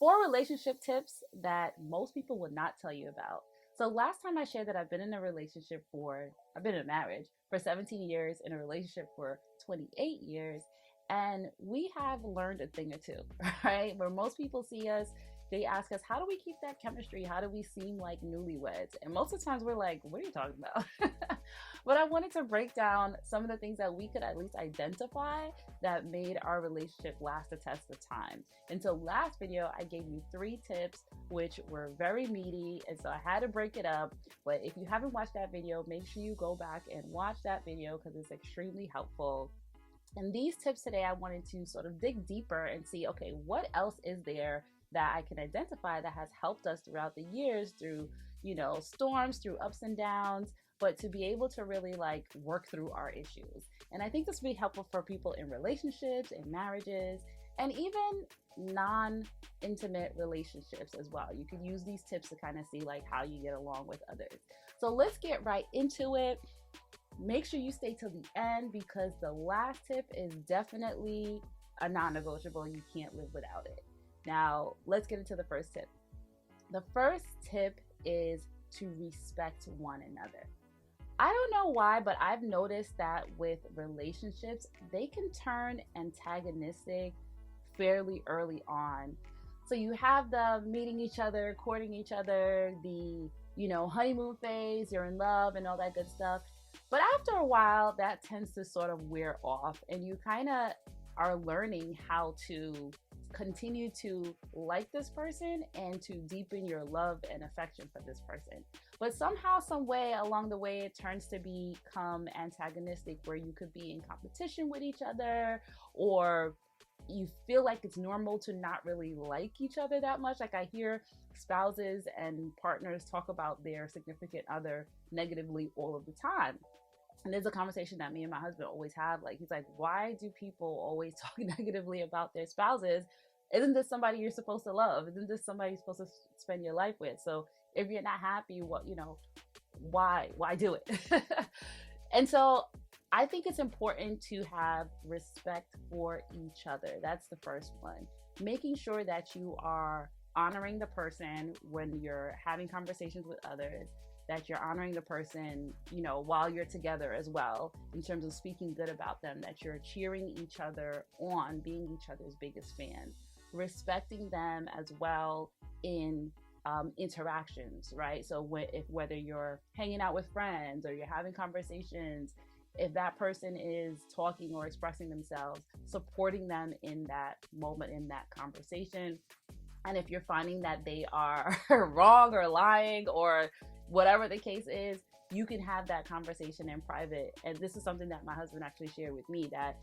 4 relationship tips that most people would not tell you about. So last time I shared that I've been in a marriage for 17 years, in a relationship for 28 years, and we have learned a thing or two, right? Where most people see us, they ask us, how do we keep that chemistry? How do we seem like newlyweds? And most of the times we're like, what are you talking about? But I wanted to break down some of the things that we could at least identify that made our relationship last the test of time. And so last video, I gave you 3 tips, which were very meaty. And so I had to break it up. But if you haven't watched that video, make sure you go back and watch that video because it's extremely helpful. And these tips today, I wanted to sort of dig deeper and see, okay, what else is there that I can identify that has helped us throughout the years through, storms, through ups and downs, but to be able to really like work through our issues. And I think this will be helpful for people in relationships, in marriages, and even non-intimate relationships as well. You can use these tips to kind of see like how you get along with others. So let's get right into it. Make sure you stay till the end because the last tip is definitely a non-negotiable. You can't live without it. Now, let's get into the first tip. The first tip is to respect one another. I don't know why, but I've noticed that with relationships, they can turn antagonistic fairly early on. So you have the meeting each other, courting each other, the, honeymoon phase, you're in love and all that good stuff. But after a while, that tends to sort of wear off, and you kind of are learning how to continue to like this person and to deepen your love and affection for this person. But somehow, some way along the way, it turns to become antagonistic where you could be in competition with each other, or you feel like it's normal to not really like each other that much. Like I hear spouses and partners talk about their significant other negatively all of the time. And there's a conversation that me and my husband always have. Like, he's like, why do people always talk negatively about their spouses? Isn't this somebody you're supposed to love? Isn't this somebody you're supposed to spend your life with? So if you're not happy, why do it? And so I think it's important to have respect for each other. That's the first one. Making sure that you are honoring the person when you're having conversations with others, that you're honoring the person, while you're together as well, in terms of speaking good about them, that you're cheering each other on, being each other's biggest fans, respecting them as well in interactions, right? So whether you're hanging out with friends or you're having conversations, if that person is talking or expressing themselves, supporting them in that moment, in that conversation. And if you're finding that they are wrong or lying or whatever the case is, you can have that conversation in private. And this is something that my husband actually shared with me, that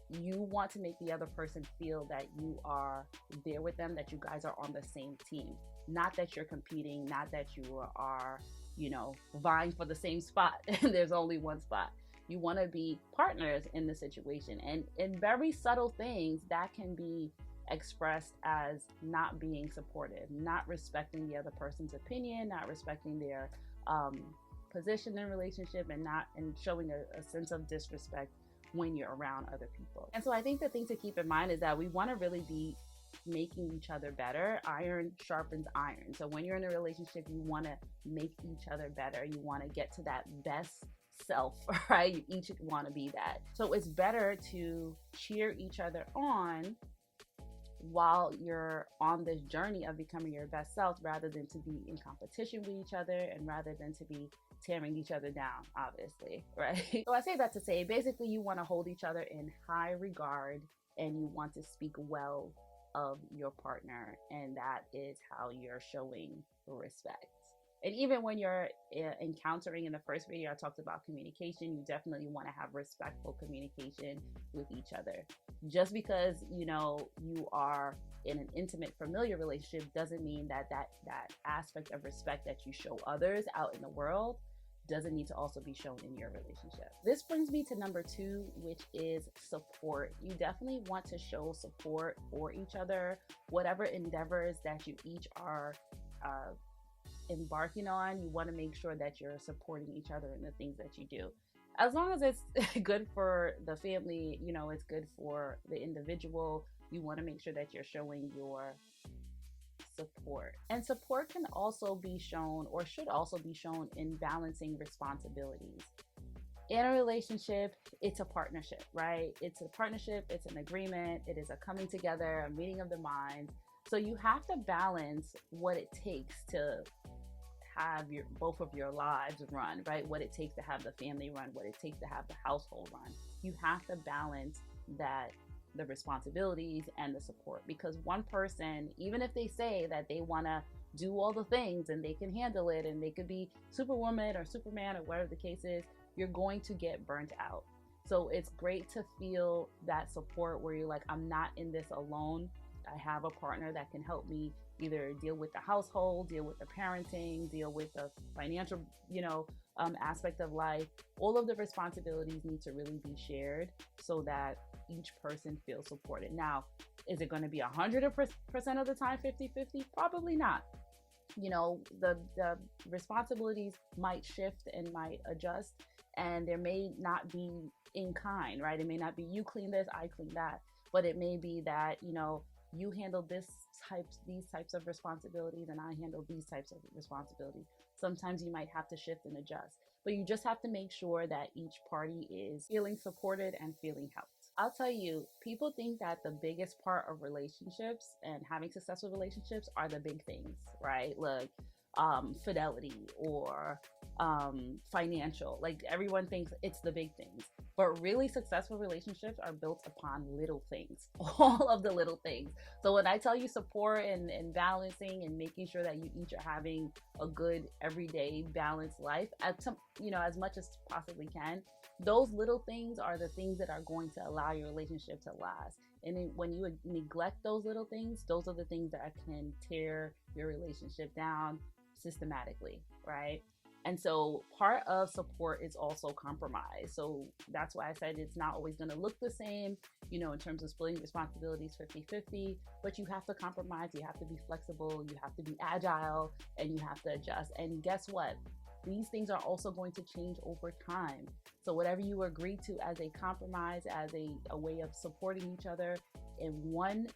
you want to make the other person feel that you are there with them, that you guys are on the same team, not that you're competing, not that you are, vying for the same spot and there's only one spot. You want to be partners in the situation. And in very subtle things that can be expressed as not being supportive, not respecting the other person's opinion, not respecting their position in relationship, and showing a sense of disrespect when you're around other people. And so I think the thing to keep in mind is that we want to really be making each other better. Iron sharpens iron. So when you're in a relationship, you want to make each other better. You want to get to that best self, right? You each want to be that. So it's better to cheer each other on while you're on this journey of becoming your best self, rather than to be in competition with each other and rather than to be tearing each other down, obviously, right? So I say that to say, basically, you want to hold each other in high regard and you want to speak well of your partner, and that is how you're showing respect. And even when you're encountering, in the first video, I talked about communication. You definitely want to have respectful communication with each other. Just because, you are in an intimate, familiar relationship doesn't mean that aspect of respect that you show others out in the world doesn't need to also be shown in your relationship. This brings me to number 2, which is support. You definitely want to show support for each other, whatever endeavors that you each are embarking on. You want to make sure that you're supporting each other in the things that you do, as long as it's good for the family, it's good for the individual. You want to make sure that you're showing your support. And support can also be shown, or should also be shown, in balancing responsibilities. In a relationship, it's a partnership, right? It's a partnership, it's an agreement, it is a coming together, a meeting of the minds. So you have to balance what it takes to have your both of your lives run, right? What it takes to have the family run, what it takes to have the household run. You have to balance that, the responsibilities and the support, because one person, even if they say that they want to do all the things and they can handle it and they could be superwoman or superman or whatever the case is, you're going to get burnt out. So it's great to feel that support where you're like, I'm not in this alone. I have a partner that can help me either deal with the household, deal with the parenting, deal with the financial, aspect of life. All of the responsibilities need to really be shared so that each person feels supported. Now, is it going to be 100% of the time 50-50? Probably not. The responsibilities might shift and might adjust, and there may not be in kind, right? It may not be you clean this, I clean that, but it may be that, you handle these types of responsibilities and I handle these types of responsibilities. Sometimes you might have to shift and adjust, but you just have to make sure that each party is feeling supported and feeling helped. I'll tell you, people think that the biggest part of relationships and having successful relationships are the big things, right? Like fidelity or financial. Like everyone thinks it's the big things, but really successful relationships are built upon little things, all of the little things. So when I tell you support and balancing and making sure that you each are having a good everyday balanced life as much as possibly can, those little things are the things that are going to allow your relationship to last. And when you neglect those little things, those are the things that can tear your relationship down systematically, right? And so part of support is also compromise. So that's why I said it's not always going to look the same, in terms of splitting responsibilities 50-50, but you have to compromise, you have to be flexible, you have to be agile, and you have to adjust. And guess what? These things are also going to change over time. So whatever you agree to as a compromise, as a way of supporting each other in one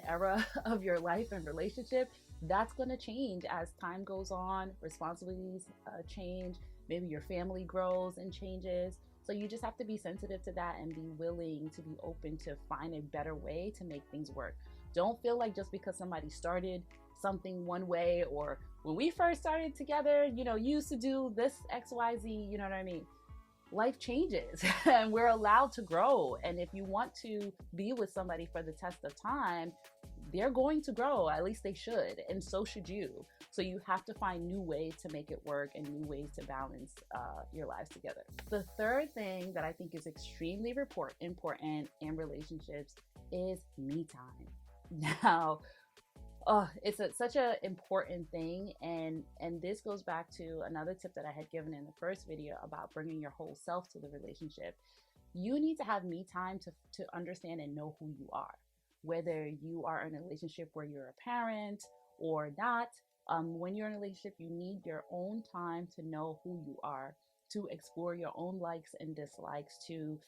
era of your life and relationship, that's going to change as time goes on. Responsibilities change. Maybe your family grows and changes. So you just have to be sensitive to that and be willing to be open to find a better way to make things work. Don't feel like just because somebody started something one way, or when we first started together, you used to do this XYZ, you know what I mean? Life changes and we're allowed to grow. And if you want to be with somebody for the test of time, they're going to grow, at least they should, and so should you. So you have to find new ways to make it work and new ways to balance your lives together. The third thing that I think is extremely important in relationships is me time. Now, it's such an important thing, and this goes back to another tip that I had given in the first video about bringing your whole self to the relationship. You need to have me time to understand and know who you are, whether you are in a relationship where you're a parent or not. When you're in a relationship, you need your own time to know who you are, to explore your own likes and dislikes, to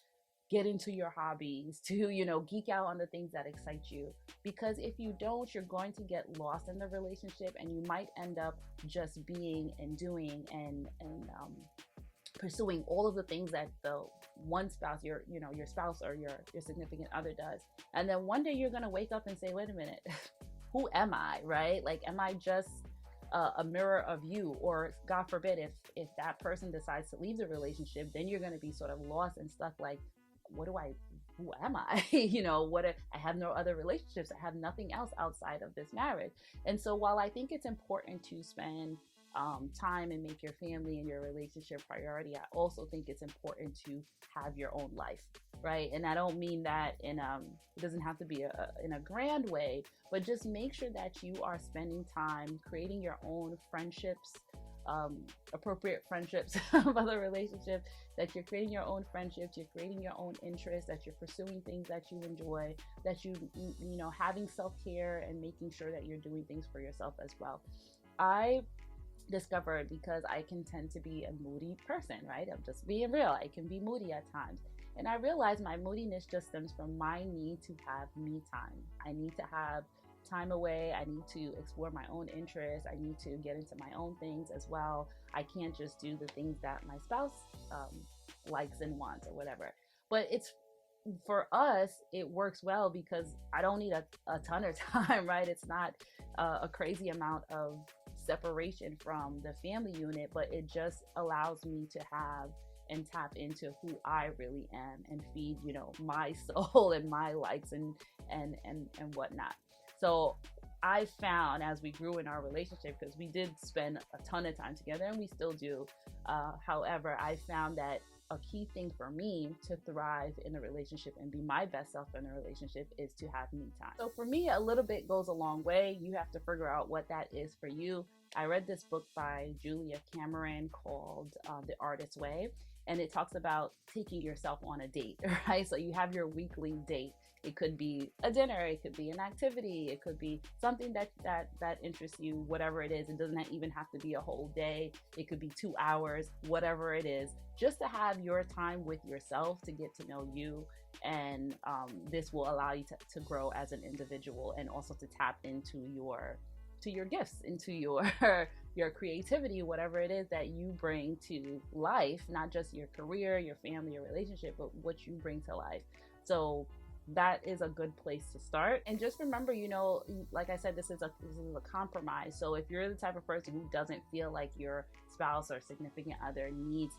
get into your hobbies, to geek out on the things that excite you. Because if you don't, you're going to get lost in the relationship, and you might end up just being and doing and pursuing all of the things that the one spouse, your spouse or your significant other does. And then one day you're going to wake up and say, wait a minute, who am I, right? Like, am I just a mirror of you? Or God forbid, if that person decides to leave the relationship, then you're going to be sort of lost and stuck, like, who am I? I have no other relationships. I have nothing else outside of this marriage. And so while I think it's important to spend time and make your family and your relationship priority, I also think it's important to have your own life, right? And I don't mean that it doesn't have to be in a grand way, but just make sure that you are spending time creating your own friendships, appropriate friendships of other relationships, that you're creating your own friendships, you're creating your own interests, that you're pursuing things that you enjoy, that you having self-care and making sure that you're doing things for yourself as well. I discovered, because I can tend to be a moody person, right? I'm just being real. I can be moody at times. And I realized my moodiness just stems from my need to have me time. I need to have time away. I need to explore my own interests. I need to get into my own things as well. I can't just do the things that my spouse likes and wants or whatever. But it's for us, it works well because I don't need a ton of time, right? It's not a crazy amount of separation from the family unit, but it just allows me to have and tap into who I really am and feed, my soul and my likes and whatnot. So I found as we grew in our relationship, because we did spend a ton of time together and we still do. However, I found that a key thing for me to thrive in a relationship and be my best self in a relationship is to have me time. So for me, a little bit goes a long way. You have to figure out what that is for you. I read this book by Julia Cameron called The Artist's Way, and it talks about taking yourself on a date, right? So you have your weekly date. It could be a dinner, it could be an activity, it could be something that interests you, whatever it is. It doesn't even have to be a whole day. It could be 2 hours, whatever it is, just to have your time with yourself, to get to know you. And this will allow you to grow as an individual, and also to tap into your gifts, into your your creativity, whatever it is that you bring to life, not just your career, your family, your relationship, but what you bring to life. So that is a good place to start. And just remember, like I said, this is a compromise. So if you're the type of person who doesn't feel like your spouse or significant other needs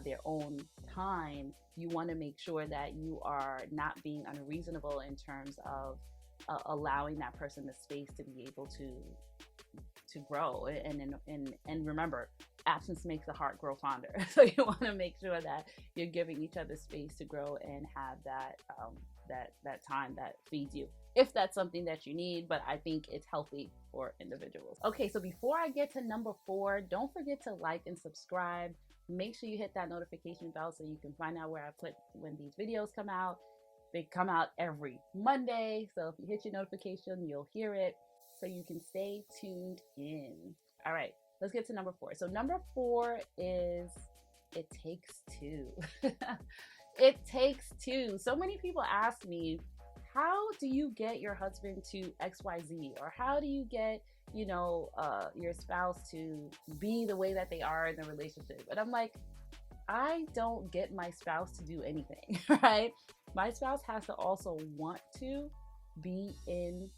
their own time, you want to make sure that you are not being unreasonable in terms of allowing that person the space to be able to grow. And remember, absence makes the heart grow fonder. So you want to make sure that you're giving each other space to grow and have that time that feeds you, if that's something that you need. But I think it's healthy for individuals. Okay, so before I get to number 4, don't forget to like and subscribe. Make sure you hit that notification bell so you can find out where I put when these videos come out. They come out every Monday, so if you hit your notification, you'll hear it, so you can stay tuned in. All right, let's get to number 4. So number 4 is it takes two. It takes two. So many people ask me, how do you get your husband to XYZ? Or how do you get, your spouse to be the way that they are in the relationship? And I'm like, I don't get my spouse to do anything, right? My spouse has to also want to be in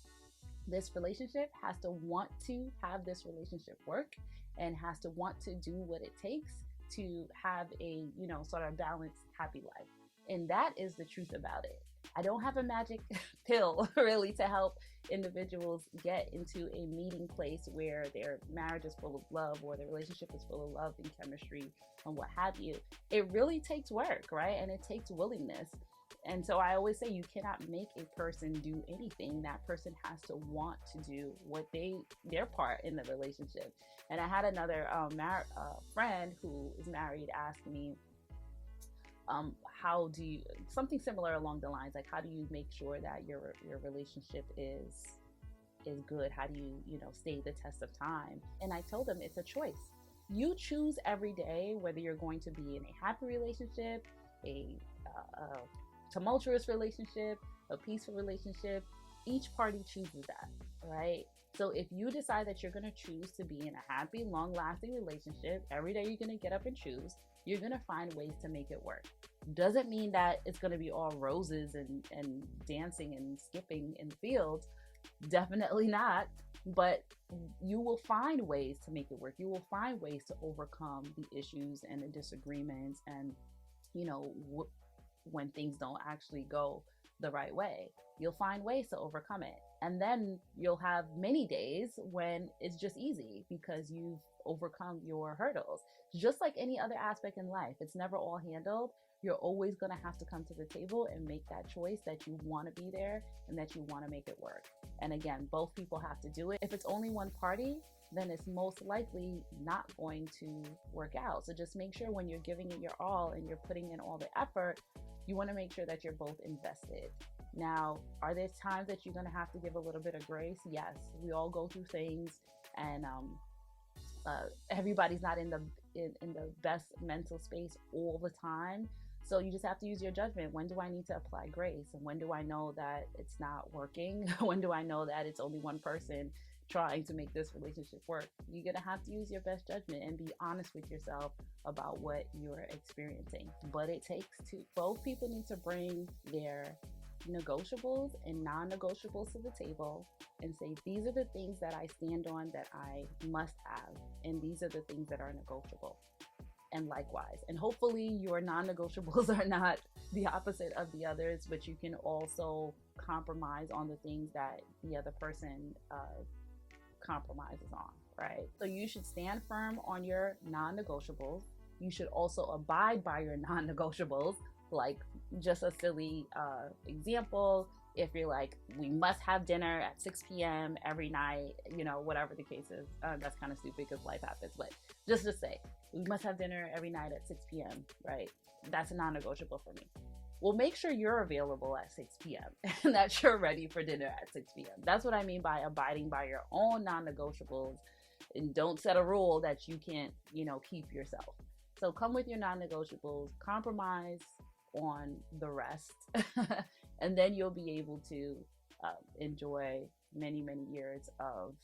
this relationship, has to want to have this relationship work, and has to want to do what it takes to have a, sort of balanced, happy life. And that is the truth about it. I don't have a magic pill really to help individuals get into a meeting place where their marriage is full of love, or their relationship is full of love and chemistry and what have you. It really takes work, right? And it takes willingness. And so I always say you cannot make a person do anything. That person has to want to do what their part in the relationship. And I had another friend who is married ask me, how do you, something similar along the lines, like, how do you make sure that your relationship is good? How do you stay the test of time? And I told them it's a choice. You choose every day whether you're going to be in a happy relationship, a tumultuous relationship, a peaceful relationship. Each party chooses that, right? So if you decide that you're going to choose to be in a happy, long-lasting relationship, every day you're going to get up and choose, you're going to find ways to make it work. Doesn't mean that it's going to be all roses and dancing and skipping in the fields. Definitely not. But you will find ways to make it work. You will find ways to overcome the issues and the disagreements, and when things don't actually go the right way, you'll find ways to overcome it. And then you'll have many days when it's just easy because you've overcome your hurdles. Just like any other aspect in life, it's never all handled. You're always going to have to come to the table and make that choice that you want to be there and that you want to make it work. And again, both people have to do it. If it's only one party, then it's most likely not going to work out. So just make sure when you're giving it your all and you're putting in all the effort, you want to make sure that you're both invested. Now, are there times that you're going to have to give a little bit of grace? Yes, we all go through things, and everybody's not in the best mental space all the time. So you just have to use your judgment. When do I need to apply grace? And when do I know that it's not working? When do I know that it's only one person trying to make this relationship work? You're going to have to use your best judgment and be honest with yourself about what you're experiencing. But it takes two. Both people need to bring their negotiables and non-negotiables to the table and say, these are the things that I stand on that I must have, and these are the things that are negotiable. And likewise, and hopefully your non-negotiables are not the opposite of the others, but you can also compromise on the things that the other person compromises on, right? So you should stand firm on your non-negotiables. You should also abide by your non-negotiables. Like, just a silly example, if you're like, we must have dinner at 6 p.m. every night, whatever the case is. That's kind of stupid because life happens, but just to say, we must have dinner every night at 6 p.m., right? That's a non-negotiable for me. Well, make sure you're available at 6 p.m. and that you're ready for dinner at 6 p.m. That's what I mean by abiding by your own non-negotiables, and don't set a rule that you can't, keep yourself. So come with your non-negotiables, compromise on the rest, and then you'll be able to enjoy many, many years of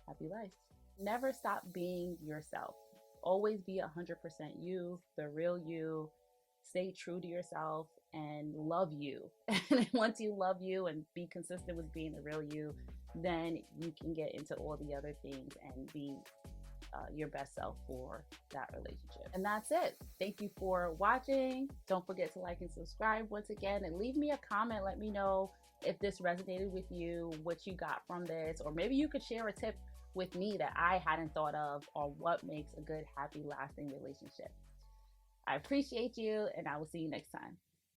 happy life. Never stop being yourself. Always be 100% you, the real you. Stay true to yourself and love you. And once you love you and be consistent with being the real you, then you can get into all the other things and be your best self for that relationship. And that's it. Thank you for watching. Don't forget to like and subscribe once again, and leave me a comment. Let me know if this resonated with you, what you got from this, or maybe you could share a tip with me that I hadn't thought of on what makes a good, happy, lasting relationship. I appreciate you, and I will see you next time.